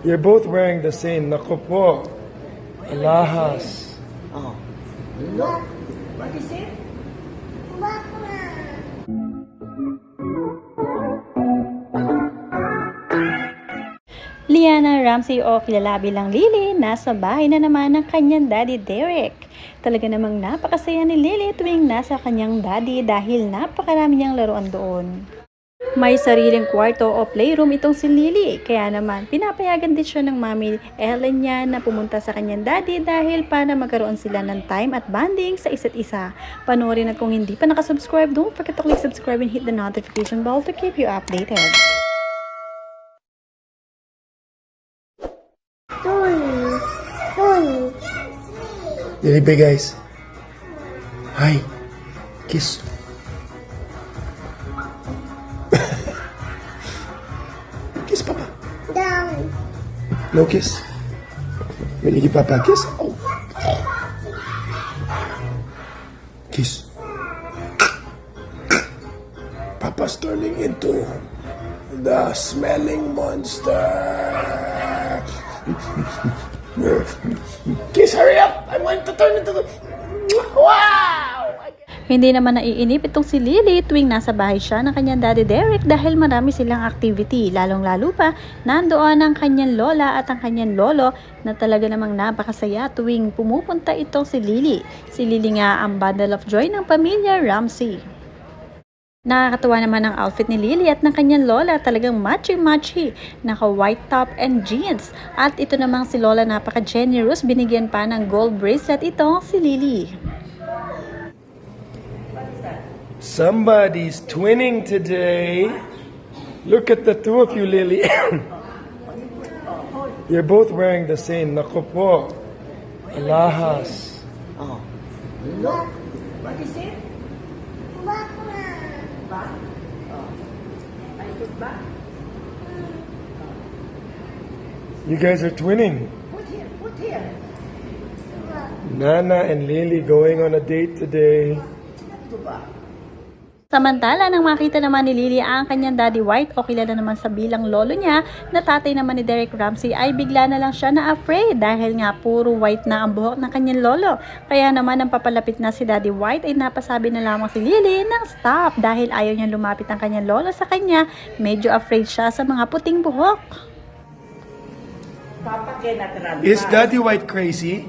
You're both wearing the same. Naku po. Alahas. Oh. Look. What is it? Liana Ramsey o kilala bilang Lily, nasa bahay na naman ng kanyang daddy Derek. Talaga namang napakasaya ni Lily tuwing nasa kanyang daddy dahil napakarami niyang laruan doon. May sariling kwarto o playroom itong si Lily, kaya naman pinapayagan din siya ng mami Ellen niya na pumunta sa kanyang daddy dahil para magkaroon sila ng time at bonding sa isa't isa. Panoorin at kung hindi pa nakasubscribe, don't forget to click subscribe and hit the notification bell to keep you updated. Lily Bay, guys. Hi. Kiss. Kiss, Papa. Down. No kiss. Will you give Papa a kiss? Oh. Kiss. Papa's turning into the smelling monster. Kiss, hurry up! I want to turn into the... Wow! Hindi naman naiinip itong si Lily tuwing nasa bahay siya ng kanyang daddy Derek dahil marami silang activity. Lalong-lalo pa, nandoon ang kanyang lola at ang kanyang lolo na talaga namang napakasaya tuwing pumupunta itong si Lily. Si Lily nga ang bundle of joy ng pamilya Ramsey. Nakakatuwa naman ang outfit ni Lily at ng kanyang lola, talagang matchy-matchy. Naka white top and jeans. At ito namang si lola napaka-generous, binigyan pa ng gold bracelet itong si Lily. Somebody's twinning today. Look at the two of you, Lily. You're both wearing the same. Naku po. Alahas. Oh. Look. What is it? Back? Oh. I took back. You guys are twinning. Put here. Put here. Nana and Lily going on a date today. Ito ba? Samantala, nang makita naman ni Lily ang kanyang daddy White o kilala naman sa bilang lolo niya na tatay naman ni Derek Ramsey ay bigla na lang siya na afraid dahil nga puro white na ang buhok ng kanyang lolo. Kaya naman nang papalapit na si daddy White ay napasabi na lamang si Lily ng stop dahil ayaw niyang lumapit ang kanyang lolo sa kanya. Medyo afraid siya sa mga puting buhok. Papa cannot run. Is Daddy White crazy?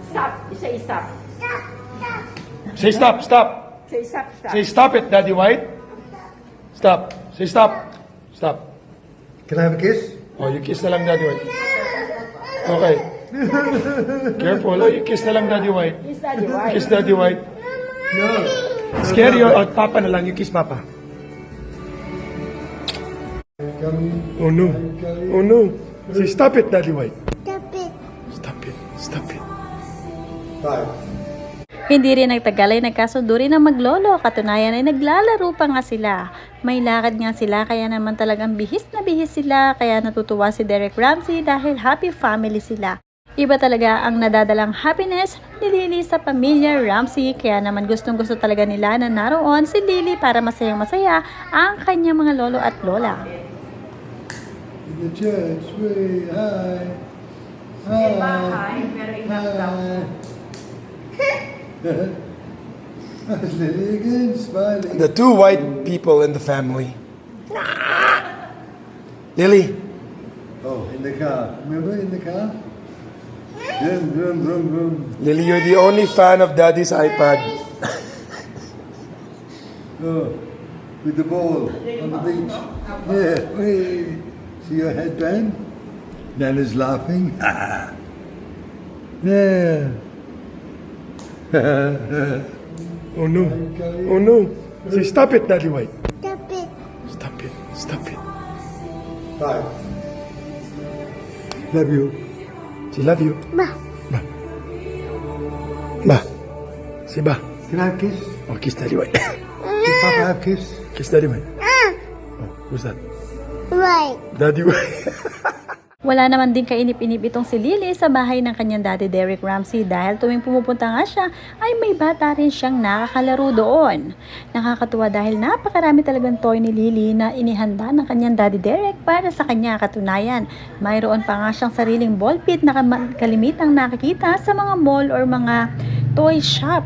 Stop. Say stop. Say stop, stop. Say stop. Stop. Say stop it, Daddy White. Stop. Say stop. Stop. Can I have a kiss? Oh, you kiss na lang Daddy White. Okay. Careful. Oh, you kiss na lang Daddy White. Is Daddy White? Kiss Daddy White. No. Scary or Papa na lang. You kiss Papa. Oh no. Oh no. Say stop it, Daddy White. Stop it. Stop it. Stop it. Five. Hindi rin nagtagal ay nagkasundo rin ang maglolo. Katunayan ay naglalaro pa nga sila. May lakad nga sila kaya naman talagang bihis na bihis sila. Kaya natutuwa si Derek Ramsey dahil happy family sila. Iba talaga ang nadadalang happiness ni Lily sa pamilya Ramsey. Kaya naman gustong gusto talaga nila na naroon si Lily para masayang masaya ang kanyang mga lolo at lola. In the church, way high. Say bahay, pero ingat daw. Lily again, smiling. The two white people in the family. Lily. Oh, in the car. Remember in the car? Vroom, vroom, vroom, vroom. Lily, you're the only fan of Daddy's iPad. Oh, with the ball on the beach. Yeah, hey. See your headband? Nana's laughing. Yeah. Oh no. Oh no. Say stop it, Daddy White. Stop it. Stop it. Stop it. Five. Love you. Say love you. Ba. Ba. Ba. Say ba. Can I have a kiss? Oh, kiss Daddy White. Can Papa have a kiss? Kiss Daddy White. Ah. Oh, who's that? Right. Daddy White. Wala naman din kainip-inip itong si Lily sa bahay ng kanyang daddy Derek Ramsey dahil tuwing pumupunta nga siya ay may bata rin siyang nakakalaro doon. Nakakatuwa dahil napakarami talagang toy ni Lily na inihanda ng kanyang daddy Derek para sa kanya. Katunayan, mayroon pa nga siyang sariling ball pit na kalimitang nakikita sa mga mall or mga toy shop.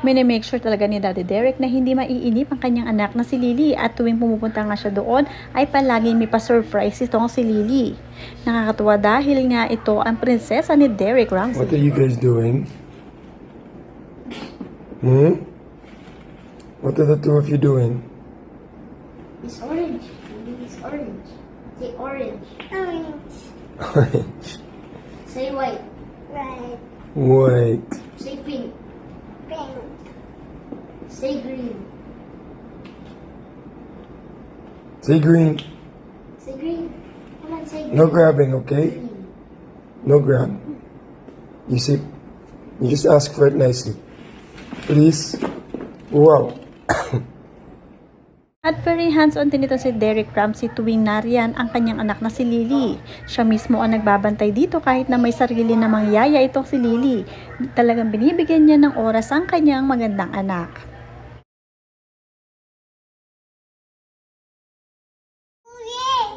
Minimake sure talaga ni Daddy Derek na hindi maiinip ang kanyang anak na si Lily at tuwing pumupunta nga siya doon ay palaging may pa-surprise itong si Lily. Nakakatuwa dahil nga ito ang prinsesa ni Derek Ramsey. What are you guys doing? What are the two of you doing? It's orange. It's orange. Say orange. Orange. Orange. Say white. White. White. Say pink. Pink. Say green. Say green. Say green. Come on, say green. No grabbing, okay? Green. No grab. You see, you just ask for it nicely. Please. Wow. At very hands-on din ito si Derek Ramsey tuwing nariyan ang kanyang anak na si Lily. Siya mismo ang nagbabantay dito kahit na may sarili namang yaya itong si Lily. Talagang binibigyan niya ng oras ang kanyang magandang anak.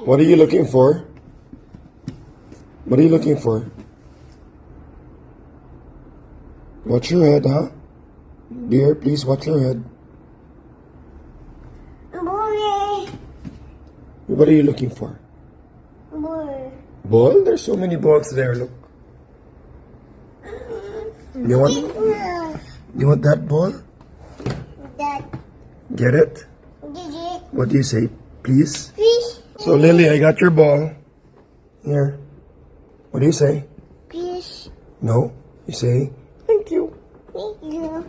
What are you looking for? What are you looking for? Watch your head, huh? Dear, please watch your head. Boy. What are you looking for? Boy. Ball? There's so many balls there, look. You want that ball? That. Get it? Did it? What do you say? Please? Fish. So, Lily, I got your ball. Here. What do you say? Fish. No. You say, thank you. Thank you.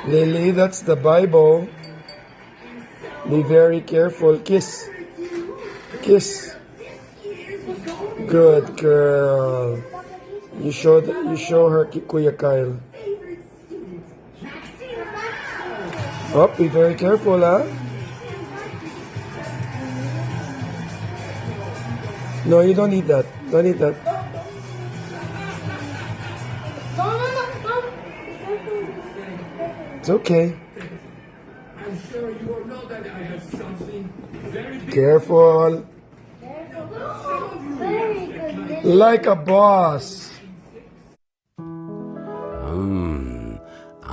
Lily, that's the Bible. Be very careful. Kiss. Kiss. Good girl. You show her Kuya Kyle. Oh, be very careful, huh? No, you don't need that. Don't eat that. It's okay. Careful. Very good. Like a boss.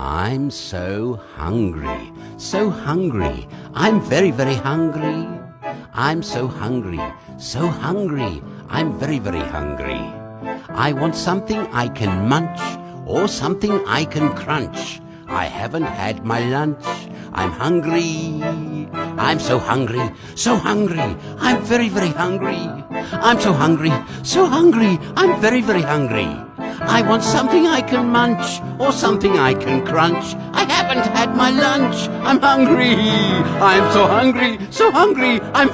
I'm so hungry, so hungry. I'm very, very hungry. I'm so hungry, so hungry. I'm very, very hungry. I want something I can munch or something I can crunch. I haven't had my lunch. I'm hungry. I'm so hungry, so hungry. I'm very, very hungry. I'm so hungry, so hungry. I'm very, very hungry. I want something I can munch or something I can crunch. I haven't had my lunch. I'm hungry. I'm so hungry, so hungry. I'm